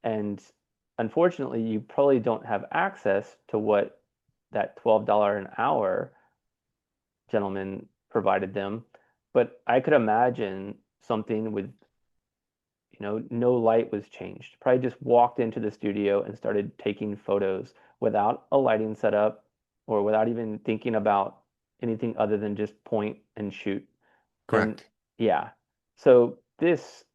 And unfortunately, you probably don't have access to what that $12 an hour gentleman provided them. But I could imagine something with, no light was changed. Probably just walked into the studio and started taking photos without a lighting setup or without even thinking about anything other than just point and shoot. And Correct. yeah, so this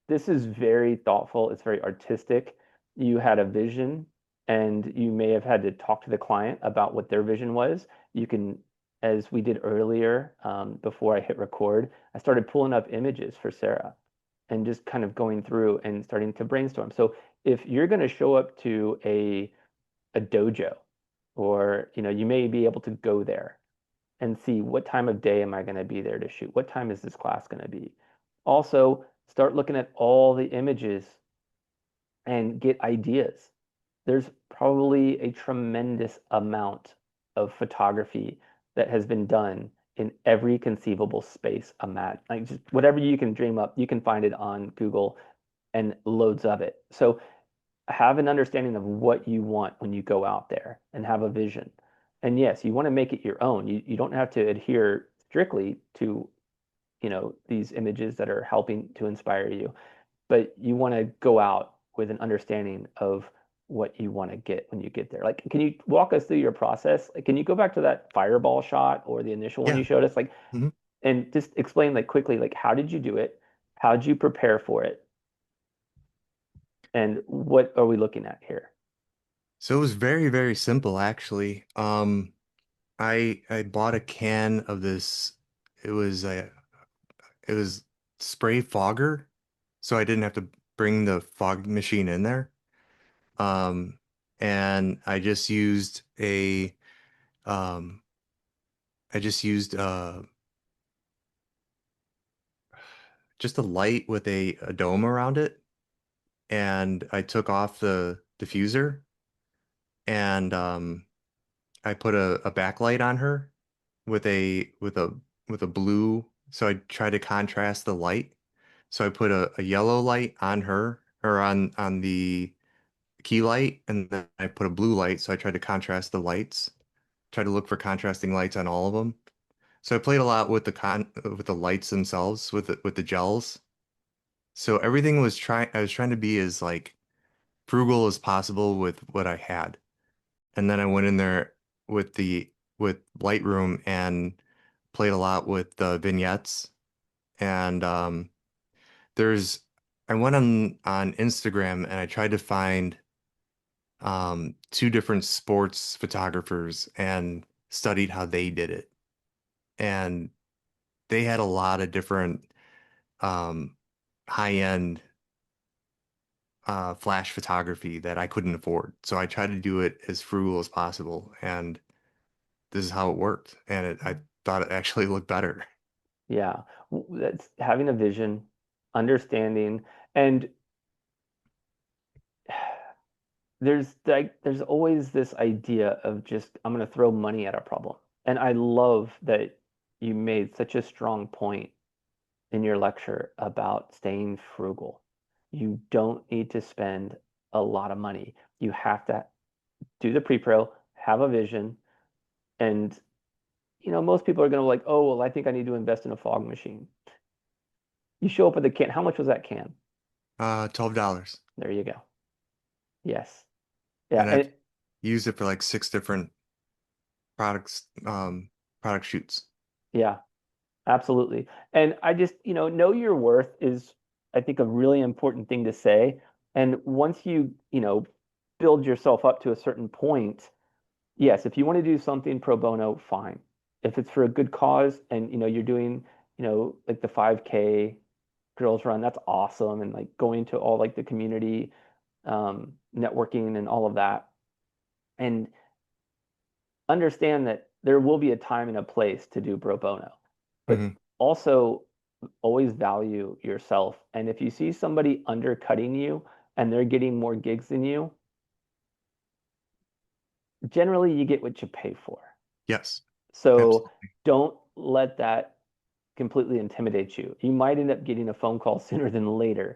is very thoughtful. It's very artistic. You had a vision, and you may have had to talk to the client about what their vision was. You can, as we did earlier, before I hit record, I started pulling up images for Sarah and just kind of going through and starting to brainstorm. So if you're going to show up to a dojo, or you may be able to go there and see what time of day am I going to be there to shoot? What time is this class going to be? Also, start looking at all the images and get ideas. There's probably a tremendous amount of photography that has been done in every conceivable space. Like just whatever you can dream up, you can find it on Google and loads of it. So have an understanding of what you want when you go out there and have a vision. And yes, you want to make it your own. You don't have to adhere strictly to, these images that are helping to inspire you, but you want to go out with an understanding of what you want to get when you get there. Like, can you walk us through your process? Like, can you go back to that fireball shot or the initial one you Yeah. showed us? Like, Mhm. and just explain like quickly, like, how did you do it? How did you prepare for it? And what are we looking at here? So it was very, very simple actually. I bought a can of this. It was a it was spray fogger, so I didn't have to bring the fog machine in there. Um, and um I just used just a light with a dome around it, and I took off the diffuser, and I put a backlight on her with a blue. So I tried to contrast the light. So I put a yellow light on her, or on the key light, and then I put a blue light. So I tried to contrast the lights. Tried to look for contrasting lights on all of them. So I played a lot with the lights themselves, with the gels. So everything was trying I was trying to be as like frugal as possible with what I had. And then I went in there with Lightroom and played a lot with the vignettes. And there's I went on Instagram and I tried to find two different sports photographers and studied how they did it. And they had a lot of different um, high-end flash photography that I couldn't afford. So I tried to do it as frugal as possible, and this is how it worked. And I thought it actually looked better. Yeah, that's having a vision, understanding, and there's always this idea of just I'm going to throw money at a problem. And I love that you made such a strong point in your lecture about staying frugal. You don't need to spend a lot of money. You have to do the pre-pro, have a vision, and most people are going to like, oh, well, I think I need to invest in a fog machine. You show up with a can. How much was that can? $12. There you go. Yes. Yeah, And I've and used it for like six different products, product shoots. yeah, absolutely. And I just, know your worth is, I think, a really important thing to say. And once you, build yourself up to a certain point, yes, if you want to do something pro bono, fine. If it's for a good cause and, you're doing, like the 5K girls run, that's awesome. And like going to all like the community networking and all of that. And understand that there will be a time and a place to do pro bono, but Hmm. also always value yourself. And if you see somebody undercutting you and they're getting more gigs than you, generally you get what you pay for. Yes, So absolutely. don't let that completely intimidate you. You might end up getting a phone call sooner than later